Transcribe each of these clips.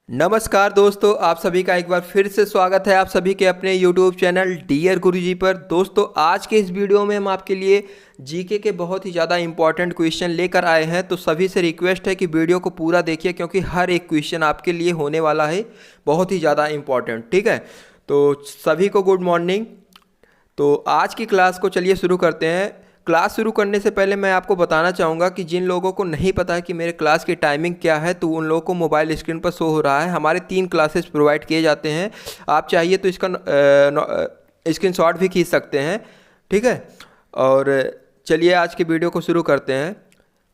नमस्कार दोस्तों, आप सभी का एक बार फिर से स्वागत है आप सभी के अपने YouTube चैनल डियर गुरुजी पर। दोस्तों, आज के इस वीडियो में हम आपके लिए जीके के बहुत ही ज़्यादा इंपॉर्टेंट क्वेश्चन लेकर आए हैं। तो सभी से रिक्वेस्ट है कि वीडियो को पूरा देखिए, क्योंकि हर एक क्वेश्चन आपके लिए होने वाला है बहुत ही ज़्यादा इंपॉर्टेंट। ठीक है, तो सभी को गुड मॉर्निंग। तो आज की क्लास को चलिए शुरू करते हैं। क्लास शुरू करने से पहले मैं आपको बताना चाहूँगा कि जिन लोगों को नहीं पता है कि मेरे क्लास की टाइमिंग क्या है, तो उन लोगों को मोबाइल स्क्रीन पर शो हो रहा है। हमारे 3 क्लासेस प्रोवाइड किए जाते हैं। आप चाहिए तो इसका स्क्रीनशॉट भी खींच सकते हैं। ठीक है, और चलिए आज की वीडियो को शुरू करते हैं।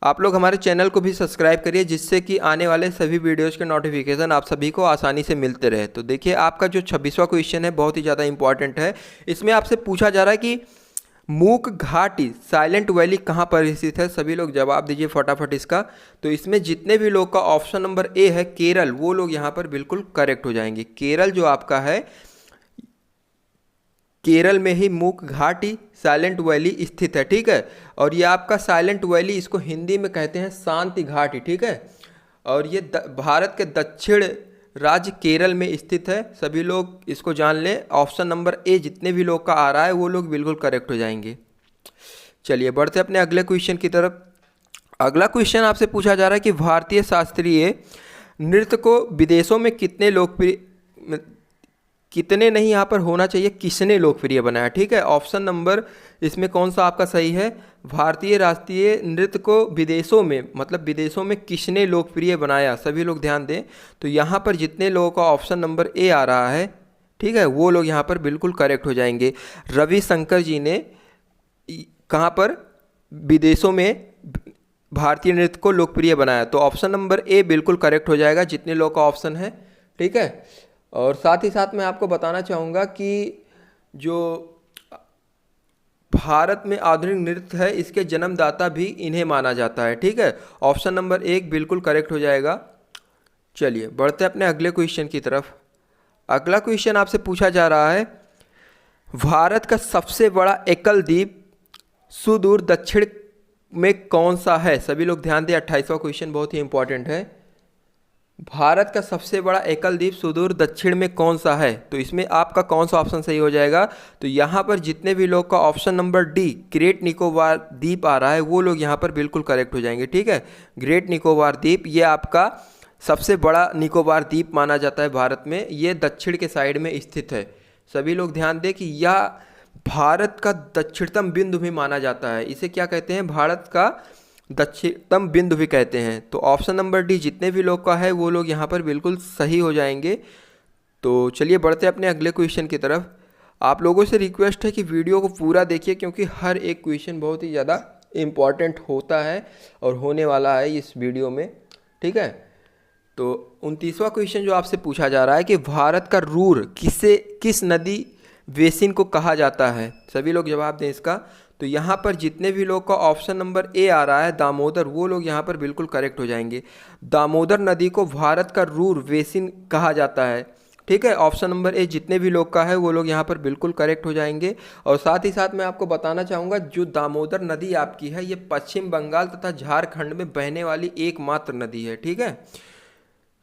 आप लोग हमारे चैनल को भी सब्सक्राइब करिए, जिससे कि आने वाले सभी वीडियोज़ के नोटिफिकेशन आप सभी को आसानी से मिलते रहे। तो देखिए, आपका जो 26वां क्वेश्चन है बहुत ही ज़्यादा इंपॉर्टेंट है। इसमें आपसे पूछा जा रहा है कि मूक घाटी साइलेंट वैली कहाँ पर स्थित है। सभी लोग जवाब दीजिए फटाफट इसका। तो इसमें जितने भी लोग का ऑप्शन नंबर ए है केरल, वो लोग यहाँ पर बिल्कुल करेक्ट हो जाएंगे। केरल जो आपका है, केरल में ही मूक घाटी साइलेंट वैली स्थित है। ठीक है, और ये आपका साइलेंट वैली, इसको हिंदी में कहते हैं शांति घाटी। ठीक है, और ये भारत के दक्षिण राज्य केरल में स्थित है। सभी लोग इसको जान लें। ऑप्शन नंबर ए जितने भी लोग का आ रहा है वो लोग बिल्कुल करेक्ट हो जाएंगे। चलिए बढ़ते अपने अगले क्वेश्चन की तरफ। अगला क्वेश्चन आपसे पूछा जा रहा है कि भारतीय शास्त्रीय नृत्य को विदेशों में कितने लोकप्रिय, कितने नहीं यहाँ पर होना चाहिए, किसने लोकप्रिय बनाया। ठीक है, ऑप्शन नंबर इसमें कौन सा आपका सही है। भारतीय राष्ट्रीय नृत्य को विदेशों में, मतलब विदेशों में किसने लोकप्रिय बनाया। सभी लोग ध्यान दें। तो यहाँ पर जितने लोगों का ऑप्शन नंबर ए आ रहा है, ठीक है, वो लोग यहाँ पर बिल्कुल करेक्ट हो जाएंगे। रविशंकर जी ने कहाँ पर विदेशों में भारतीय नृत्य को लोकप्रिय बनाया। तो ऑप्शन नंबर ए बिल्कुल करेक्ट हो जाएगा, जितने लोग का ऑप्शन है। ठीक है, और साथ ही साथ मैं आपको बताना चाहूँगा कि जो भारत में आधुनिक नृत्य है, इसके जन्मदाता भी इन्हें माना जाता है। ठीक है, ऑप्शन नंबर एक बिल्कुल करेक्ट हो जाएगा। चलिए बढ़ते अपने अगले क्वेश्चन की तरफ। अगला क्वेश्चन आपसे पूछा जा रहा है, भारत का सबसे बड़ा एकल द्वीप सुदूर दक्षिण में कौन सा है। सभी लोग ध्यान दें, 28वां क्वेश्चन बहुत ही इंपॉर्टेंट है। भारत का सबसे बड़ा एकल द्वीप सुदूर दक्षिण में कौन सा है। तो इसमें आपका कौन सा ऑप्शन सही हो जाएगा। तो यहाँ पर जितने भी लोग का option number D great Nicobar द्वीप आ रहा है, वो लोग यहाँ पर बिल्कुल करेक्ट हो जाएंगे। ठीक है, ग्रेट निकोबार द्वीप ये आपका सबसे बड़ा निकोबार द्वीप माना जाता है भारत में। ये दक्षिण के साइड में स्थित है। सभी लोग ध्यान दें कि यह भारत का दक्षिणतम बिंदु भी माना जाता है। इसे क्या कहते हैं, भारत का दक्षिणतम बिंदु भी कहते हैं। तो ऑप्शन नंबर डी जितने भी लोग का है वो लोग यहाँ पर बिल्कुल सही हो जाएंगे। तो चलिए बढ़ते अपने अगले क्वेश्चन की तरफ। आप लोगों से रिक्वेस्ट है कि वीडियो को पूरा देखिए, क्योंकि हर एक क्वेश्चन बहुत ही ज़्यादा इम्पॉर्टेंट होता है और होने वाला है इस वीडियो में। ठीक है, तो 29वां क्वेश्चन जो आपसे पूछा जा रहा है कि भारत का रूर किस नदी बेसिन को कहा जाता है। सभी लोग जवाब दें इसका। तो यहाँ पर जितने भी लोग का ऑप्शन नंबर ए आ रहा है दामोदर, वो लोग यहाँ पर बिल्कुल करेक्ट हो जाएंगे। दामोदर नदी को भारत का रूर बेसिन कहा जाता है। ठीक है, ऑप्शन नंबर ए जितने भी लोग का है वो लोग यहाँ पर बिल्कुल करेक्ट हो जाएंगे। और साथ ही साथ मैं आपको बताना चाहूँगा, जो दामोदर नदी आपकी है, ये पश्चिम बंगाल तथा झारखंड में बहने वाली एकमात्र नदी है। ठीक है,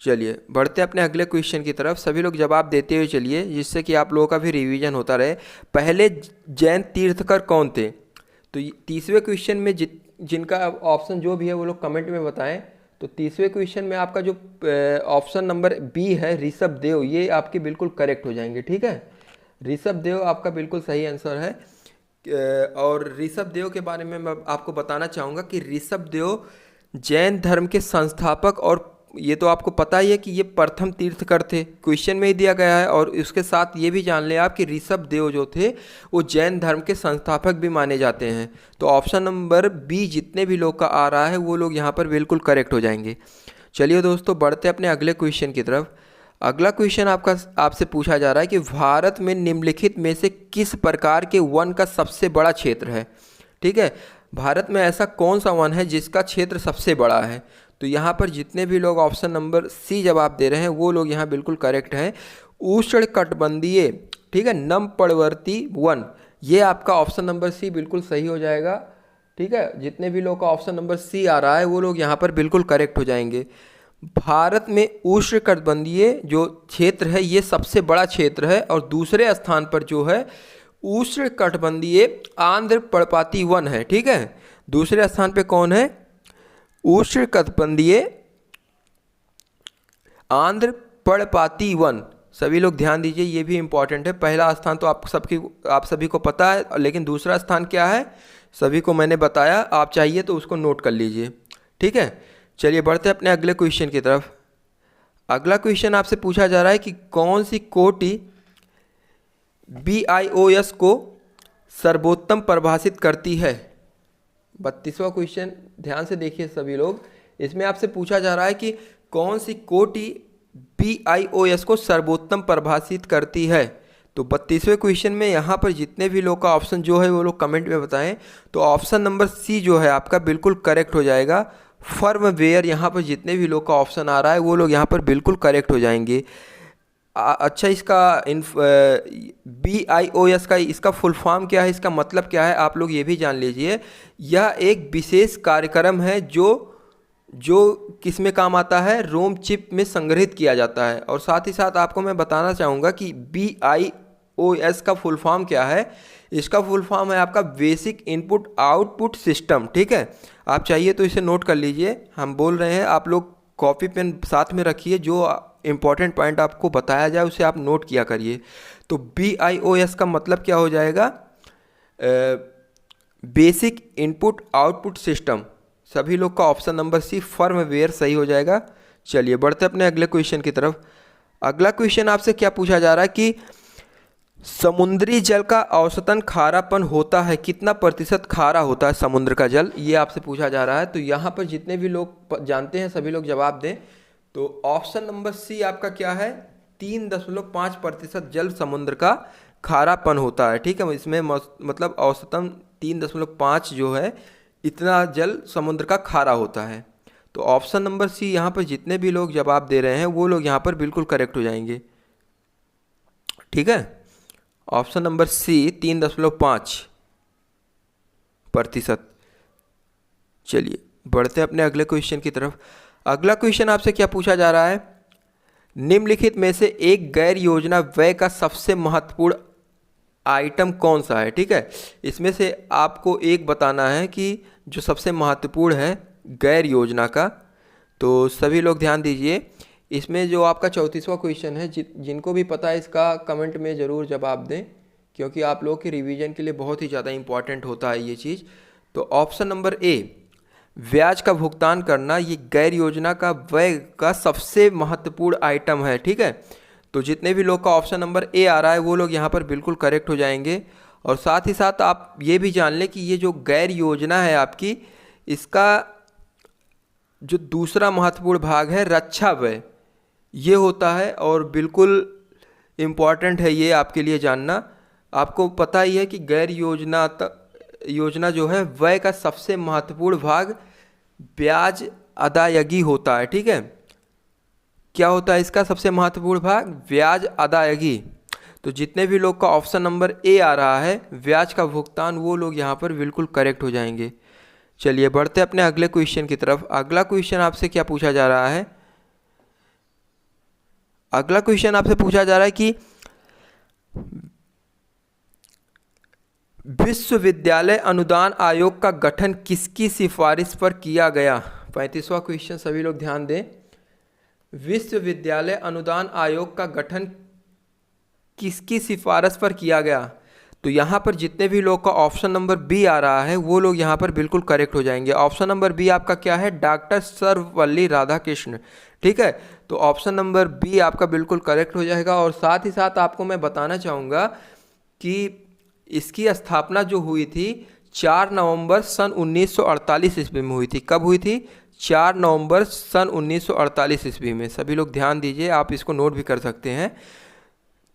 चलिए बढ़ते अपने अगले क्वेश्चन की तरफ। सभी लोग जवाब देते हुए चलिए, जिससे कि आप लोगों का भी रिवीजन होता रहे। पहले जैन तीर्थकर कौन थे। तो 30वें क्वेश्चन में जिनका ऑप्शन जो भी है वो लोग कमेंट में बताएं। तो 30वें क्वेश्चन में आपका जो ऑप्शन नंबर बी है ऋषभ देव, ये आपके बिल्कुल करेक्ट हो जाएंगे। ठीक है, ऋषभ देव आपका बिल्कुल सही आंसर है। और ऋषभ देव के बारे में मैं आपको बताना चाहूँगा कि ऋषभ देव जैन धर्म के संस्थापक, और ये तो आपको पता ही है कि ये प्रथम तीर्थकर थे, क्वेश्चन में ही दिया गया है। और इसके साथ ये भी जान लें आप कि ऋषभ देव जो थे वो जैन धर्म के संस्थापक भी माने जाते हैं। तो ऑप्शन नंबर बी जितने भी लोग का आ रहा है वो लोग यहाँ पर बिल्कुल करेक्ट हो जाएंगे। चलिए दोस्तों बढ़ते अपने अगले क्वेश्चन की तरफ। अगला क्वेश्चन आपसे पूछा जा रहा है कि भारत में निम्नलिखित में से किस प्रकार के वन का सबसे बड़ा क्षेत्र है। ठीक है, भारत में ऐसा कौन सा वन है जिसका क्षेत्र सबसे बड़ा है। तो यहाँ पर जितने भी लोग ऑप्शन नंबर सी जवाब दे रहे हैं वो लोग यहाँ बिल्कुल करेक्ट हैं। उष्णकटिबंधीय, ठीक है, नम पर्वतीय वन, ये आपका ऑप्शन नंबर सी बिल्कुल सही हो जाएगा। ठीक है, जितने भी लोग का ऑप्शन नंबर सी आ रहा है वो लोग यहाँ पर बिल्कुल करेक्ट हो जाएंगे। भारत में उष्णकटिबंधीय जो क्षेत्र है ये सबसे बड़ा क्षेत्र है, और दूसरे स्थान पर जो है उष्णकटिबंधीय आंध्र पर्णपाती वन है। ठीक है, दूसरे स्थान पे कौन है? उष्णकटिबंधीय आंध्र पर्णपाती वन। सभी लोग ध्यान दीजिए, ये भी इम्पॉर्टेंट है। पहला स्थान तो आप सभी को पता है, लेकिन दूसरा स्थान क्या है सभी को मैंने बताया, आप चाहिए तो उसको नोट कर लीजिए। ठीक है, चलिए बढ़ते हैं अपने अगले क्वेश्चन की तरफ। अगला क्वेश्चन आपसे पूछा जा रहा है कि कौन सी कोटि BIOS को सर्वोत्तम परिभाषित करती है। 32वां क्वेश्चन ध्यान से देखिए सभी लोग। इसमें आपसे पूछा जा रहा है कि कौन सी कोटि BIOS को सर्वोत्तम परिभाषित करती है। तो 32वें क्वेश्चन में यहाँ पर जितने भी लोग का ऑप्शन जो है वो लोग कमेंट में बताएं। तो ऑप्शन नंबर सी जो है आपका बिल्कुल करेक्ट हो जाएगा। फर्मवेयर, यहाँ पर जितने भी लोग का ऑप्शन आ रहा है वो लोग यहाँ पर बिल्कुल करेक्ट हो जाएंगे। अच्छा, इसका BIOS का इसका फुल फॉर्म क्या है, इसका मतलब क्या है, आप लोग ये भी जान लीजिए। यह एक विशेष कार्यक्रम है जो किस में काम आता है, रोम चिप में संग्रहित किया जाता है। और साथ ही साथ आपको मैं बताना चाहूँगा कि BIOS का फुल फॉर्म क्या है। इसका फुल फॉर्म है आपका बेसिक इनपुट आउटपुट सिस्टम। ठीक है, आप चाहिए तो इसे नोट कर लीजिए। हम बोल रहे हैं, आप लोग कॉपी पेन साथ में रखिए, जो इम्पॉर्टेंट पॉइंट आपको बताया जाए उसे आप नोट किया करिए। तो BIOS का मतलब क्या हो जाएगा, बेसिक इनपुट आउटपुट सिस्टम। सभी लोग का ऑप्शन नंबर सी फर्मवेयर सही हो जाएगा। चलिए बढ़ते अपने अगले क्वेश्चन की तरफ। अगला क्वेश्चन आपसे क्या पूछा जा रहा है कि समुद्री जल का औसतन खारापन होता है, कितना प्रतिशत खारा होता है समुद्र का जल, ये आपसे पूछा जा रहा है। तो यहाँ पर जितने भी लोग जानते हैं सभी लोग जवाब दें। तो ऑप्शन नंबर सी आपका क्या है, 3.5% जल समुद्र का खारापन होता है। ठीक है, इसमें मतलब औसतन 3.5 जो है इतना जल समुद्र का खारा होता है। तो ऑप्शन नंबर सी यहाँ पर जितने भी लोग जवाब दे रहे हैं वो लोग यहाँ पर बिल्कुल करेक्ट हो जाएंगे। ठीक है, ऑप्शन नंबर सी 3.5%। चलिए बढ़ते अपने अगले क्वेश्चन की तरफ। अगला क्वेश्चन आपसे क्या पूछा जा रहा है, निम्नलिखित में से एक गैर योजना व्यय का सबसे महत्वपूर्ण आइटम कौन सा है। ठीक है, इसमें से आपको एक बताना है कि जो सबसे महत्वपूर्ण है गैर योजना का। तो सभी लोग ध्यान दीजिए, इसमें जो आपका 34वां क्वेश्चन है, जिनको भी पता है इसका कमेंट में ज़रूर जवाब दें, क्योंकि आप लोग के रिवीजन के लिए बहुत ही ज़्यादा इंपॉर्टेंट होता है ये चीज़। तो ऑप्शन नंबर ए, ब्याज का भुगतान करना, ये गैर योजना का व्यय का सबसे महत्वपूर्ण आइटम है। ठीक है, तो जितने भी लोग का ऑप्शन नंबर ए आ रहा है वो लोग यहाँ पर बिल्कुल करेक्ट हो जाएंगे। और साथ ही साथ आप ये भी जान लें कि ये जो गैर योजना है आपकी, इसका जो दूसरा महत्वपूर्ण भाग है रक्षा व्यय, ये होता है। और बिल्कुल इम्पॉर्टेंट है ये आपके लिए जानना। आपको पता ही है कि गैर योजना जो है व्यय का सबसे महत्वपूर्ण भाग ब्याज अदायगी होता है। ठीक है, क्या होता है इसका सबसे महत्वपूर्ण भाग, ब्याज अदायगी। तो जितने भी लोग का ऑप्शन नंबर ए आ रहा है ब्याज का भुगतान, वो लोग यहाँ पर बिल्कुल करेक्ट हो जाएंगे। चलिए बढ़ते अपने अगले क्वेश्चन की तरफ। अगला क्वेश्चन आपसे क्या पूछा जा रहा है, अगला क्वेश्चन आपसे पूछा जा रहा है कि विश्वविद्यालय अनुदान आयोग का गठन किसकी सिफारिश पर किया गया। 35वां क्वेश्चन, सभी लोग ध्यान दें। विश्वविद्यालय अनुदान आयोग का गठन किसकी सिफारिश पर किया गया। तो यहाँ पर जितने भी लोग का ऑप्शन नंबर बी आ रहा है वो लोग यहाँ पर बिल्कुल करेक्ट हो जाएंगे। ऑप्शन नंबर बी आपका क्या है, डॉक्टर सर्वपल्ली राधाकृष्ण। ठीक है, तो ऑप्शन नंबर बी आपका बिल्कुल करेक्ट हो जाएगा। और साथ ही साथ आपको मैं बताना चाहूँगा कि इसकी स्थापना जो हुई थी 4 नवंबर सन 1948 ईस्वी में हुई थी। कब हुई थी, 4 नवंबर सन 1948 ईस्वी में। सभी लोग ध्यान दीजिए, आप इसको नोट भी कर सकते हैं।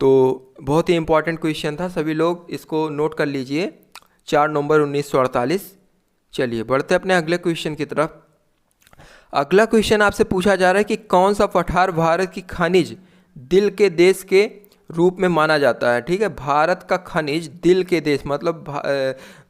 तो बहुत ही इंपॉर्टेंट क्वेश्चन था, सभी लोग इसको नोट कर लीजिए, 4 नवंबर 1948। चलिए बढ़ते अपने अगले क्वेश्चन की तरफ। अगला क्वेश्चन आपसे पूछा जा रहा है कि कौन सा पठार भारत की खनिज दिल के देश के रूप में माना जाता है। ठीक है, भारत का खनिज दिल के देश मतलब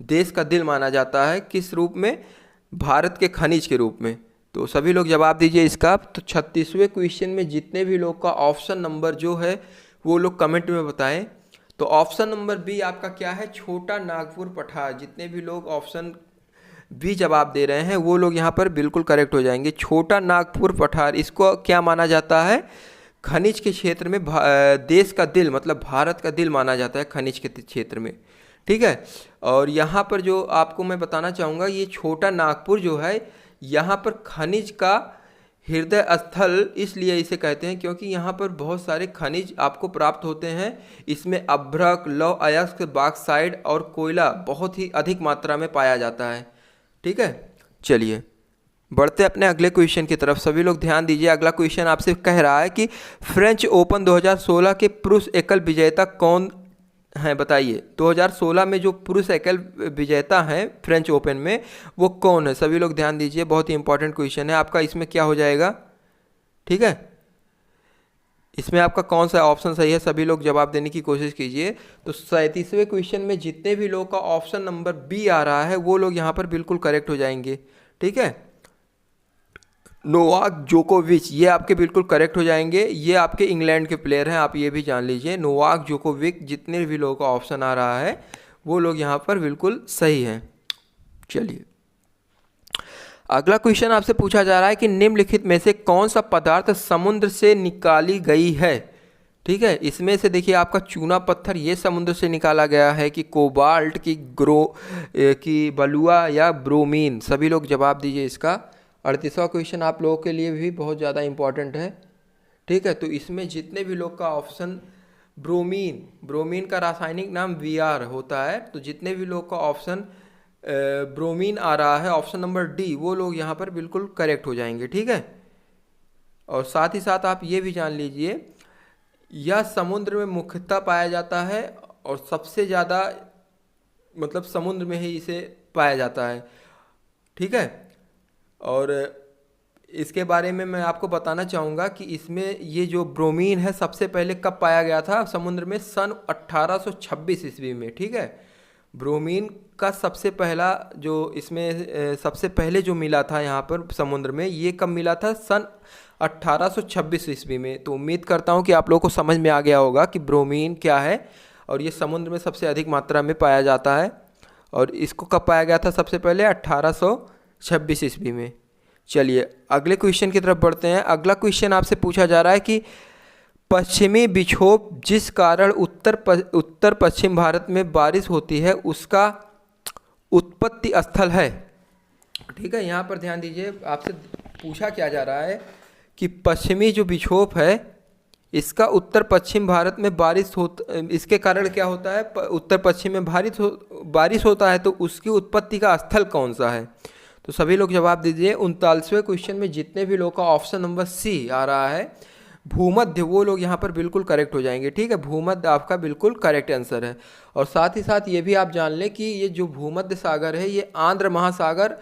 देश का दिल माना जाता है, किस रूप में, भारत के खनिज के रूप में। तो सभी लोग जवाब दीजिए इसका। तो 36वें क्वेश्चन में जितने भी लोग का ऑप्शन नंबर जो है वो लोग कमेंट में बताएं। तो ऑप्शन नंबर बी आपका क्या है, छोटा नागपुर पठार। जितने भी लोग ऑप्शन बी जवाब दे रहे हैं वो लोग यहाँ पर बिल्कुल करेक्ट हो जाएंगे। छोटा नागपुर पठार, इसको क्या माना जाता है, खनिज के क्षेत्र में देश का दिल, मतलब भारत का दिल माना जाता है खनिज के क्षेत्र में, ठीक है। और यहाँ पर जो आपको मैं बताना चाहूँगा, ये छोटा नागपुर जो है यहाँ पर खनिज का हृदय स्थल इसलिए इसे कहते हैं क्योंकि यहाँ पर बहुत सारे खनिज आपको प्राप्त होते हैं। इसमें अभ्रक, लौह अयस्क, बॉक्साइट और कोयला बहुत ही अधिक मात्रा में पाया जाता है, ठीक है। चलिए बढ़ते अपने अगले क्वेश्चन की तरफ। सभी लोग ध्यान दीजिए, अगला क्वेश्चन आपसे कह रहा है कि फ्रेंच ओपन 2016 के पुरुष एकल विजेता कौन हैं, बताइए। 2016 में जो पुरुष एकल विजेता हैं फ्रेंच ओपन में वो कौन है, सभी लोग ध्यान दीजिए, बहुत ही इंपॉर्टेंट क्वेश्चन है आपका। इसमें क्या हो जाएगा, ठीक है, इसमें आपका कौन सा ऑप्शन सही है, सभी लोग जवाब देने की कोशिश कीजिए। तो 37वें क्वेश्चन में जितने भी लोग का ऑप्शन नंबर बी आ रहा है वो लोग यहाँ पर बिल्कुल करेक्ट हो जाएंगे, ठीक है। नोवाक जोकोविच, ये आपके बिल्कुल करेक्ट हो जाएंगे। ये आपके इंग्लैंड के प्लेयर हैं, आप ये भी जान लीजिए। नोवाक जोकोविच, जितने भी लोगों का ऑप्शन आ रहा है वो लोग यहाँ पर बिल्कुल सही हैं। चलिए अगला क्वेश्चन आपसे पूछा जा रहा है कि निम्नलिखित में से कौन सा पदार्थ समुद्र से निकाली गई है, ठीक है। इसमें से देखिए आपका चूना पत्थर ये समुद्र से निकाला गया है कि कोबाल्ट की बलुआ या ब्रोमीन, सभी लोग जवाब दीजिए इसका। 38वां क्वेश्चन आप लोगों के लिए भी बहुत ज़्यादा इंपॉर्टेंट है, ठीक है। तो इसमें जितने भी लोग का ऑप्शन ब्रोमीन का रासायनिक नाम Br होता है, तो जितने भी लोग का ऑप्शन ब्रोमीन आ रहा है ऑप्शन नंबर डी, वो लोग यहाँ पर बिल्कुल करेक्ट हो जाएंगे, ठीक है। और साथ ही साथ आप ये भी जान लीजिए, यह समुद्र में मुख्यतः पाया जाता है और सबसे ज़्यादा मतलब समुद्र में ही इसे पाया जाता है, ठीक है। और इसके बारे में मैं आपको बताना चाहूँगा कि इसमें ये जो ब्रोमीन है सबसे पहले कब पाया गया था समुद्र में, सन 1826 ईस्वी में, ठीक है। ब्रोमीन का सबसे पहला जो इसमें सबसे पहले जो मिला था यहाँ पर समुद्र में, ये कब मिला था, सन 1826 ईस्वी में। तो उम्मीद करता हूँ कि आप लोगों को समझ में आ गया होगा कि ब्रोमीन क्या है और ये समुद्र में सबसे अधिक मात्रा में पाया जाता है। और इसको कब पाया गया था सबसे पहले, 1826 ईस्वी में। चलिए अगले क्वेश्चन की तरफ बढ़ते हैं। अगला क्वेश्चन आपसे पूछा जा रहा है कि पश्चिमी विक्षोभ जिस कारण उत्तर पश्चिम भारत में बारिश होती है उसका उत्पत्ति स्थल है, ठीक है। यहाँ पर ध्यान दीजिए, आपसे पूछा क्या जा रहा है कि पश्चिमी जो विक्षोभ है इसका उत्तर पश्चिम भारत में इसके कारण क्या होता है, उत्तर पश्चिम में बारिश होता है, तो उसकी उत्पत्ति का स्थल कौन सा है। तो सभी लोग जवाब दीजिए। 39वें क्वेश्चन में जितने भी लोग का ऑप्शन नंबर सी आ रहा है भूमध्य, वो लोग यहाँ पर बिल्कुल करेक्ट हो जाएंगे, ठीक है। भूमध्य आपका बिल्कुल करेक्ट आंसर है। और साथ ही साथ ये भी आप जान लें कि ये जो भूमध्य सागर है ये आंध्र महासागर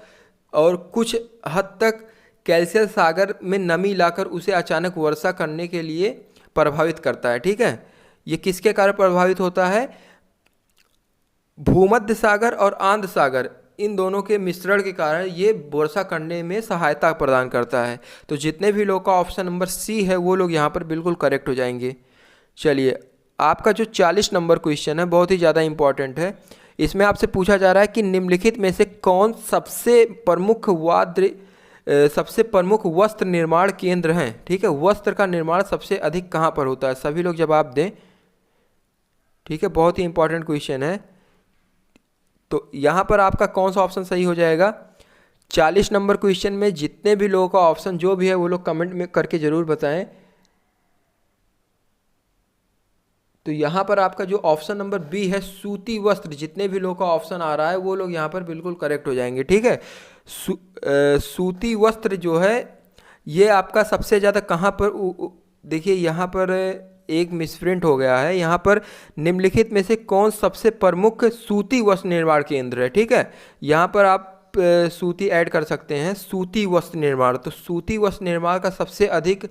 और कुछ हद तक कैल्सियम सागर में नमी लाकर उसे अचानक वर्षा करने के लिए प्रभावित करता है, ठीक है। ये किसके कारण प्रभावित होता है, भूमध्य सागर और आंध्र सागर, इन दोनों के मिश्रण के कारण ये वर्षा करने में सहायता प्रदान करता है। तो जितने भी लोग का ऑप्शन नंबर सी है वो लोग यहाँ पर बिल्कुल करेक्ट हो जाएंगे। चलिए आपका जो 40 नंबर क्वेश्चन है बहुत ही ज़्यादा इंपॉर्टेंट है। इसमें आपसे पूछा जा रहा है कि निम्नलिखित में से कौन सबसे प्रमुख वस्त्र निर्माण केंद्र हैं, ठीक है। वस्त्र का निर्माण सबसे अधिक कहाँ पर होता है, सभी लोग जवाब दें, ठीक है। बहुत ही इंपॉर्टेंट क्वेश्चन है। तो यहाँ पर आपका कौन सा ऑप्शन सही हो जाएगा, 40 नंबर क्वेश्चन में जितने भी लोगों का ऑप्शन जो भी है वो लोग कमेंट में करके ज़रूर बताएं। तो यहाँ पर आपका जो ऑप्शन नंबर बी है सूती वस्त्र, जितने भी लोगों का ऑप्शन आ रहा है वो लोग यहाँ पर बिल्कुल करेक्ट हो जाएंगे, ठीक है। सूती वस्त्र जो है ये आपका सबसे ज़्यादा कहाँ पर, देखिए यहाँ पर एक मिसप्रिंट हो गया है, यहाँ पर निम्नलिखित में से कौन सबसे प्रमुख सूती वस्त्र निर्माण केंद्र है, ठीक है। यहाँ पर आप सूती ऐड कर सकते हैं, सूती वस्त्र निर्माण। तो सूती वस्त्र निर्माण का सबसे अधिक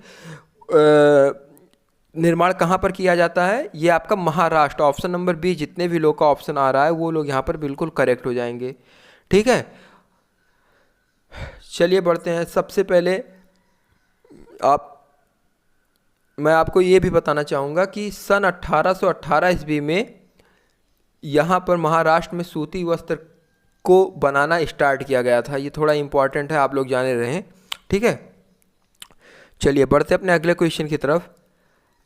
निर्माण कहाँ पर किया जाता है, ये आपका महाराष्ट्र। ऑप्शन नंबर बी, जितने भी लोग का ऑप्शन आ रहा है वो लोग यहाँ पर बिल्कुल करेक्ट हो जाएंगे, ठीक है। चलिए बढ़ते हैं। सबसे पहले आप मैं आपको ये भी बताना चाहूँगा कि सन 1818 ईस्वी में यहाँ पर महाराष्ट्र में सूती वस्त्र को बनाना स्टार्ट किया गया था। ये थोड़ा इम्पॉर्टेंट है, आप लोग जाने रहे हैं, ठीक है। चलिए बढ़ते अपने अगले क्वेश्चन की तरफ।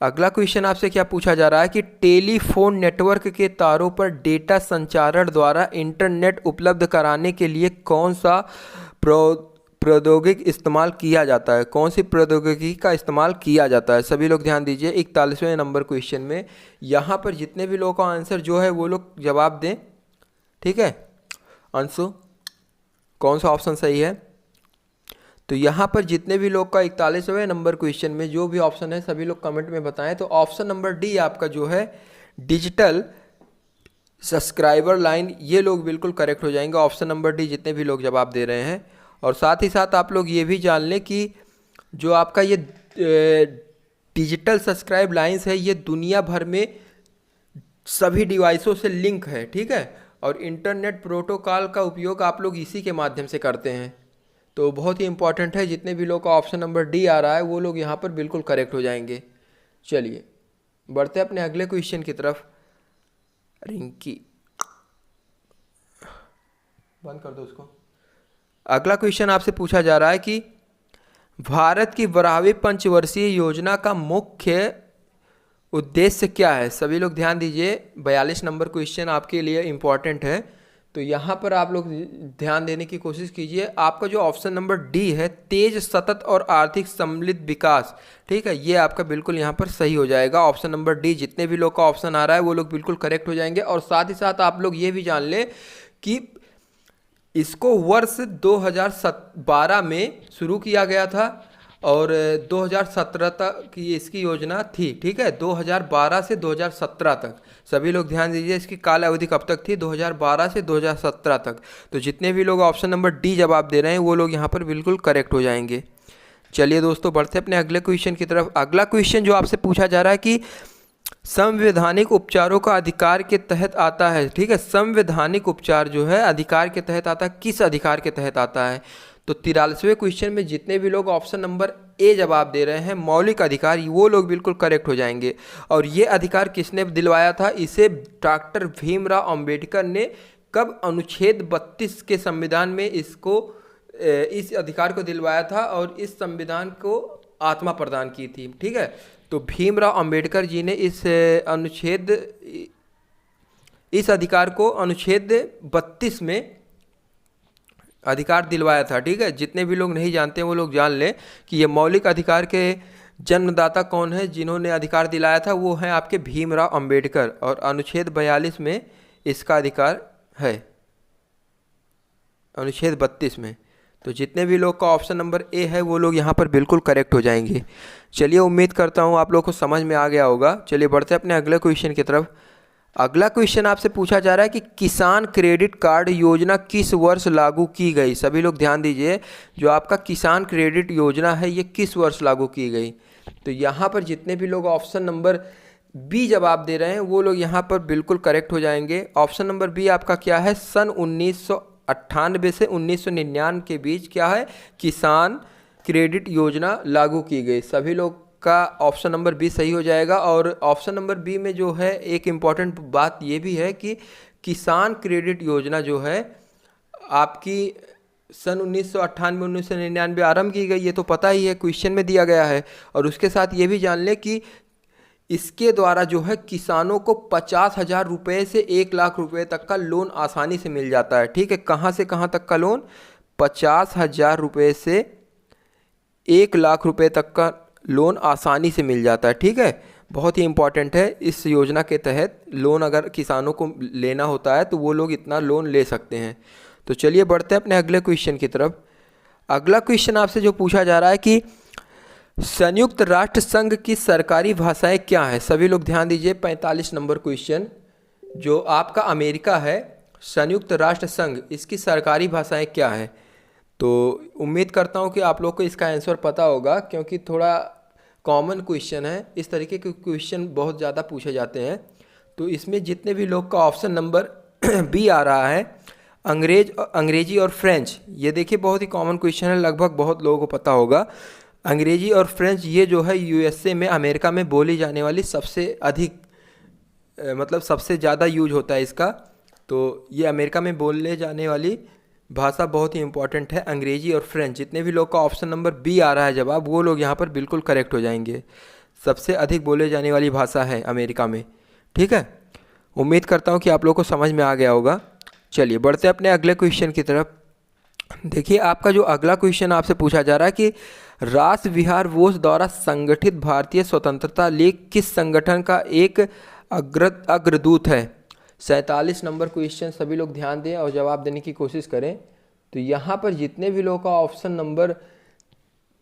अगला क्वेश्चन आपसे क्या पूछा जा रहा है कि टेलीफोन नेटवर्क के तारों पर डेटा संचारण द्वारा इंटरनेट उपलब्ध कराने के लिए कौन सा प्रौद्योगिकी इस्तेमाल किया जाता है? कौन सी प्रौद्योगिकी का इस्तेमाल किया जाता है? सभी लोग ध्यान दीजिए 41वें नंबर क्वेश्चन में। यहाँ पर जितने भी लोगों का आंसर जो है वो लोग जवाब दें, ठीक है। अंशु, कौन सा ऑप्शन सही है? तो यहाँ पर जितने भी लोग का 41वें नंबर क्वेश्चन में जो भी ऑप्शन है सभी लोग कमेंट में बताएं। तो ऑप्शन नंबर डी आपका जो है डिजिटल सब्सक्राइबर लाइन, ये लोग बिल्कुल करेक्ट हो जाएंगे। ऑप्शन नंबर डी जितने भी लोग जवाब दे रहे हैं। और साथ ही साथ आप लोग ये भी जान लें कि जो आपका ये डिजिटल सब्सक्राइब लाइन्स है ये दुनिया भर में सभी डिवाइसों से लिंक है, ठीक है। और इंटरनेट प्रोटोकॉल का उपयोग आप लोग इसी के माध्यम से करते हैं। तो बहुत ही इंपॉर्टेंट है। जितने भी लोग का ऑप्शन नंबर डी आ रहा है वो लोग यहाँ पर बिल्कुल करेक्ट हो जाएंगे। चलिए बढ़ते हैं अपने अगले क्वेश्चन की तरफ। रिंकी, बंद कर दो उसको। अगला क्वेश्चन आपसे पूछा जा रहा है कि भारत की 12वीं पंचवर्षीय योजना का मुख्य उद्देश्य क्या है? सभी लोग ध्यान दीजिए, 42 नंबर क्वेश्चन आपके लिए इम्पॉर्टेंट है। तो यहाँ पर आप लोग ध्यान देने की कोशिश कीजिए। आपका जो ऑप्शन नंबर डी है तेज, सतत और आर्थिक सम्मिलित विकास, ठीक है, ये आपका बिल्कुल यहाँ पर सही हो जाएगा। ऑप्शन नंबर डी जितने भी लोग का ऑप्शन आ रहा है वो लोग बिल्कुल करेक्ट हो जाएंगे। और साथ ही साथ आप लोग ये भी जान लें कि इसको वर्ष 2012 में शुरू किया गया था और 2017 तक की इसकी योजना थी, ठीक है। 2012 से 2017 तक सभी लोग ध्यान दीजिए, इसकी काल अवधि कब तक थी? 2012 से 2017 तक। तो जितने भी लोग ऑप्शन नंबर डी जवाब दे रहे हैं वो लोग यहाँ पर बिल्कुल करेक्ट हो जाएंगे। चलिए दोस्तों बढ़ते अपने अगले क्वेश्चन की तरफ। अगला क्वेश्चन जो आपसे पूछा जा रहा है कि संवैधानिक उपचारों का अधिकार के तहत आता है, ठीक है। संवैधानिक उपचार जो है अधिकार के तहत आता है, किस अधिकार के तहत आता है? तो 43वें क्वेश्चन में जितने भी लोग ऑप्शन नंबर ए जवाब दे रहे हैं मौलिक अधिकार, वो लोग बिल्कुल करेक्ट हो जाएंगे। और ये अधिकार किसने दिलवाया था? इसे डॉक्टर भीमराव अंबेडकर ने कब अनुच्छेद 32 के संविधान में इस अधिकार को दिलवाया था और इस संविधान को आत्मा प्रदान की थी, ठीक है। तो भीमराव अंबेडकर जी ने इस अधिकार को अनुच्छेद 32 में अधिकार दिलवाया था, ठीक है। जितने भी लोग नहीं जानते वो लोग जान लें कि ये मौलिक अधिकार के जन्मदाता कौन है जिन्होंने अधिकार दिलाया था? वो हैं आपके भीमराव अंबेडकर। और अनुच्छेद 42 में इसका अधिकार है, अनुच्छेद 32 में। तो जितने भी लोग का ऑप्शन नंबर ए है वो लोग यहाँ पर बिल्कुल करेक्ट हो जाएंगे। चलिए उम्मीद करता हूँ आप लोग को समझ में आ गया होगा। चलिए बढ़ते अपने अगले क्वेश्चन की तरफ। अगला क्वेश्चन आपसे पूछा जा रहा है कि किसान क्रेडिट कार्ड योजना किस वर्ष लागू की गई? सभी लोग ध्यान दीजिए, जो आपका किसान क्रेडिट योजना है ये किस वर्ष लागू की गई? तो यहाँ पर जितने भी लोग ऑप्शन नंबर बी जवाब दे रहे हैं वो लोग यहाँ पर बिल्कुल करेक्ट हो जाएंगे। ऑप्शन नंबर बी आपका क्या है? सन 1998 से 1999 के बीच क्या है? किसान क्रेडिट योजना लागू की गई। सभी लोग का ऑप्शन नंबर बी सही हो जाएगा। और ऑप्शन नंबर बी में जो है एक इम्पॉर्टेंट बात ये भी है कि किसान क्रेडिट योजना जो है आपकी सन 1998 1999 आरंभ की गई, ये तो पता ही है, क्वेश्चन में दिया गया है। और उसके साथ ये भी जान लें कि इसके द्वारा जो है किसानों को 50,000 रुपये से 1 लाख रुपये तक का लोन आसानी से मिल जाता है, ठीक है। कहाँ से कहाँ तक का लोन? 50,000 रुपये से 1 लाख रुपये तक का लोन आसानी से मिल जाता है, ठीक है। बहुत ही इंपॉर्टेंट है। इस योजना के तहत लोन अगर किसानों को लेना होता है तो वो लोग इतना लोन ले सकते हैं। तो चलिए बढ़ते हैं अपने अगले क्वेश्चन की तरफ। अगला क्वेश्चन आपसे जो पूछा जा रहा है कि संयुक्त राष्ट्र संघ की सरकारी भाषाएं क्या है? सभी लोग ध्यान दीजिए, 45 नंबर क्वेश्चन जो आपका अमेरिका है, संयुक्त राष्ट्र संघ, इसकी सरकारी भाषाएं क्या है? तो उम्मीद करता हूं कि आप लोग को इसका आंसर पता होगा क्योंकि थोड़ा कॉमन क्वेश्चन है। इस तरीके के क्वेश्चन बहुत ज़्यादा पूछे जाते हैं। तो इसमें जितने भी लोग का ऑप्शन नंबर बी आ रहा है, अंग्रेजी और फ्रेंच, ये देखिए बहुत ही कॉमन क्वेश्चन है, लगभग बहुत लोगों को पता होगा। अंग्रेजी और फ्रेंच ये जो है यूएसए में, अमेरिका में बोली जाने वाली सबसे अधिक मतलब सबसे ज़्यादा यूज होता है इसका। तो ये अमेरिका में बोले जाने वाली भाषा बहुत ही इंपॉर्टेंट है, अंग्रेजी और फ्रेंच। जितने भी लोग का ऑप्शन नंबर बी आ रहा है जवाब, वो लोग यहाँ पर बिल्कुल करेक्ट हो जाएंगे। सबसे अधिक बोले जाने वाली भाषा है अमेरिका में। ठीक है, उम्मीद करता हूँ कि आप लोग को समझ में आ गया होगा। चलिए बढ़ते हैं अपने अगले क्वेश्चन की तरफ। देखिए आपका जो अगला क्वेश्चन आपसे पूछा जा रहा है कि रास विहार बोस द्वारा संगठित भारतीय स्वतंत्रता लीग किस संगठन का एक अग्रदूत है। 47 नंबर क्वेश्चन, सभी लोग ध्यान दें और जवाब देने की कोशिश करें। तो यहाँ पर जितने भी लोगों का ऑप्शन नंबर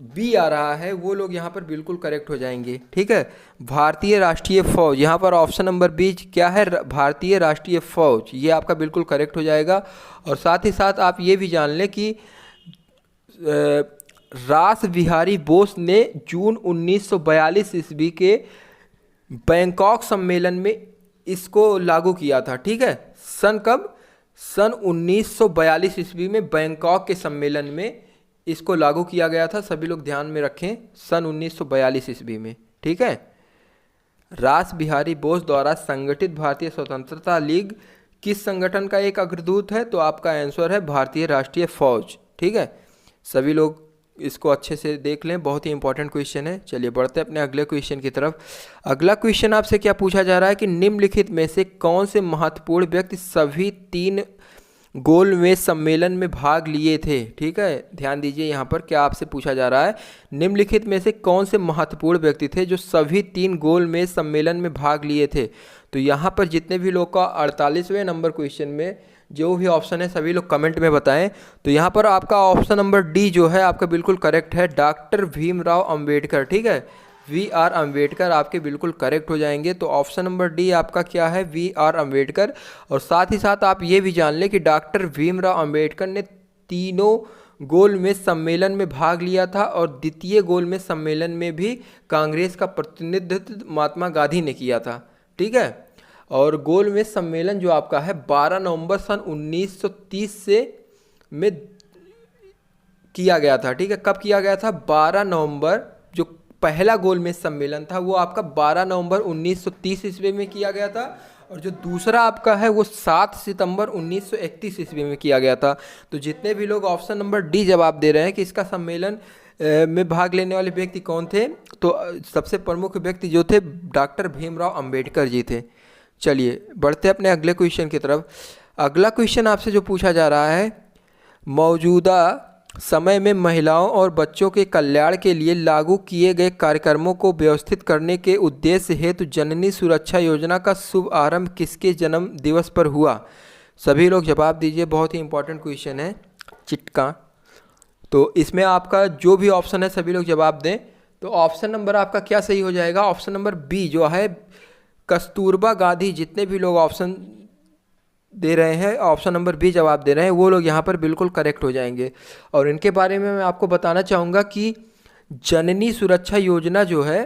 बी आ रहा है वो लोग यहाँ पर बिल्कुल करेक्ट हो जाएंगे। ठीक है, भारतीय राष्ट्रीय फौज, यहाँ पर ऑप्शन नंबर बी क्या है, भारतीय राष्ट्रीय फौज, ये आपका बिल्कुल करेक्ट हो जाएगा। और साथ ही साथ आप ये भी जान लें कि रास बिहारी बोस ने जून 1942 ईस्वी के बैंकॉक सम्मेलन में इसको लागू किया था। ठीक है, सन कब, सन 1942 ईस्वी में बैंकॉक के सम्मेलन में इसको लागू किया गया था। सभी लोग ध्यान में रखें, सन 1942 ईस्वी में। ठीक है, रास बिहारी बोस द्वारा संगठित भारतीय स्वतंत्रता लीग किस संगठन का एक अग्रदूत है, तो आपका आंसर है भारतीय राष्ट्रीय फौज। ठीक है, सभी लोग इसको अच्छे से देख लें, बहुत ही इंपॉर्टेंट क्वेश्चन है। चलिए बढ़ते हैं अपने अगले क्वेश्चन की तरफ। अगला क्वेश्चन आपसे क्या पूछा जा रहा है कि निम्नलिखित में से कौन से महत्वपूर्ण व्यक्ति सभी 3 गोलमेज सम्मेलन में भाग लिए थे। ठीक है, ध्यान दीजिए यहाँ पर क्या आपसे पूछा जा रहा है, निम्नलिखित में से कौन से महत्वपूर्ण व्यक्ति थे जो सभी 3 गोलमेज सम्मेलन में भाग लिए थे। तो यहाँ पर जितने भी लोग का 48वें नंबर क्वेश्चन में जो भी ऑप्शन है सभी लोग कमेंट में बताएं। तो यहाँ पर आपका ऑप्शन नंबर डी जो है आपका बिल्कुल करेक्ट है, डॉक्टर भीमराव अंबेडकर। ठीक है, वी आर अम्बेडकर आपके बिल्कुल करेक्ट हो जाएंगे। तो ऑप्शन नंबर डी आपका क्या है, वी आर अम्बेडकर। और साथ ही साथ आप ये भी जान लें कि डॉक्टर भीमराव अंबेडकर ने तीनों गोलमेज सम्मेलन में भाग लिया था और द्वितीय गोलमेज सम्मेलन में भी कांग्रेस का प्रतिनिधित्व महात्मा गांधी ने किया था। ठीक है, और गोलमेज सम्मेलन जो आपका है 12 नवंबर सन 1930 से में किया गया था। ठीक है, कब किया गया था, 12 नवंबर, जो पहला गोलमेज सम्मेलन था वो आपका 12 नवंबर 1930 ईस्वी में किया गया था, और जो दूसरा आपका है वो 7 सितंबर 1931 ईस्वी में किया गया था। तो जितने भी लोग ऑप्शन नंबर डी जवाब दे रहे हैं कि इसका सम्मेलन में भाग लेने वाले व्यक्ति कौन थे, तो सबसे प्रमुख व्यक्ति जो थे डॉक्टर भीमराव अंबेडकर जी थे। चलिए बढ़ते अपने अगले क्वेश्चन की तरफ। अगला क्वेश्चन आपसे जो पूछा जा रहा है, मौजूदा समय में महिलाओं और बच्चों के कल्याण के लिए लागू किए गए कार्यक्रमों को व्यवस्थित करने के उद्देश्य हेतु जननी सुरक्षा योजना का शुभ आरंभ किसके जन्म दिवस पर हुआ। सभी लोग जवाब दीजिए, बहुत ही इंपॉर्टेंट क्वेश्चन है, चिटका। तो इसमें आपका जो भी ऑप्शन है सभी लोग जवाब दें। तो ऑप्शन नंबर आपका क्या सही हो जाएगा, ऑप्शन नंबर बी जो है कस्तूरबा गांधी। जितने भी लोग ऑप्शन दे रहे हैं, ऑप्शन नंबर बी जवाब दे रहे हैं, वो लोग यहाँ पर बिल्कुल करेक्ट हो जाएंगे। और इनके बारे में मैं आपको बताना चाहूँगा कि जननी सुरक्षा योजना जो है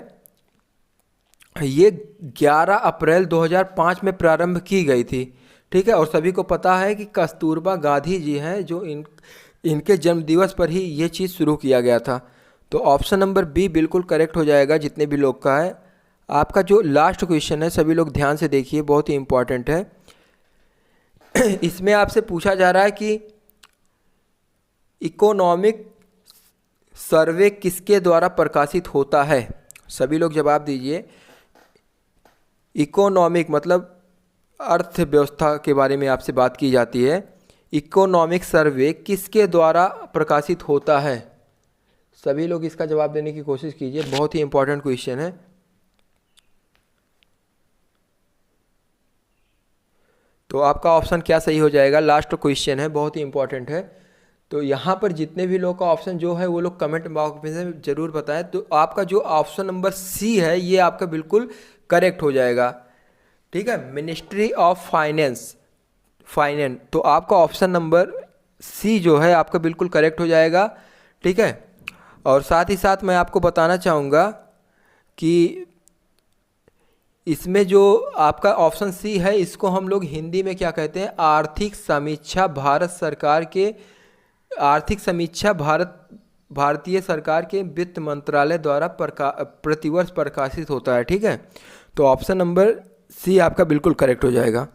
ये 11 अप्रैल 2005 में प्रारंभ की गई थी। ठीक है, और सभी को पता है कि कस्तूरबा गांधी जी हैं जो इनके जन्म दिवस पर ही ये चीज़ शुरू किया गया था। तो ऑप्शन नंबर बी बिल्कुल करेक्ट हो जाएगा जितने भी लोग का है। आपका जो लास्ट क्वेश्चन है सभी लोग ध्यान से देखिए, बहुत ही इंपॉर्टेंट है। इसमें आपसे पूछा जा रहा है कि इकोनॉमिक सर्वे किसके द्वारा प्रकाशित होता है। सभी लोग जवाब दीजिए। इकोनॉमिक मतलब अर्थव्यवस्था के बारे में आपसे बात की जाती है। इकोनॉमिक सर्वे किसके द्वारा प्रकाशित होता है, सभी लोग इसका जवाब देने की कोशिश कीजिए, बहुत ही इंपॉर्टेंट क्वेश्चन है। तो आपका ऑप्शन क्या सही हो जाएगा, लास्ट क्वेश्चन है, बहुत ही इंपॉर्टेंट है। तो यहाँ पर जितने भी लोग का ऑप्शन जो है वो लोग कमेंट बॉक्स में ज़रूर बताएं। तो आपका जो ऑप्शन नंबर सी है ये आपका बिल्कुल करेक्ट हो जाएगा। ठीक है, मिनिस्ट्री ऑफ फाइनेंस। तो आपका ऑप्शन नंबर सी जो है आपका बिल्कुल करेक्ट हो जाएगा। ठीक है, और साथ ही साथ मैं आपको बताना चाहूँगा कि इसमें जो आपका ऑप्शन सी है, इसको हम लोग हिंदी में क्या कहते हैं, आर्थिक समीक्षा भारत सरकार के, आर्थिक समीक्षा भारतीय सरकार के वित्त मंत्रालय द्वारा प्रतिवर्ष प्रकाशित होता है। ठीक है, तो ऑप्शन नंबर सी आपका बिल्कुल करेक्ट हो जाएगा।